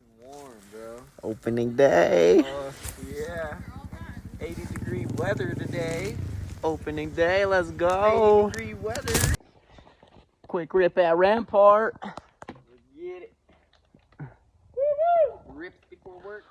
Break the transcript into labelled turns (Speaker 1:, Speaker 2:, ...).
Speaker 1: and warm, bro.
Speaker 2: Opening day.
Speaker 1: Yeah. 80-degree weather today.
Speaker 2: Opening day, let's go.
Speaker 1: 80-degree weather.
Speaker 2: Quick rip at Rampart.
Speaker 1: Let's get it. Woo-woo! Rips before work.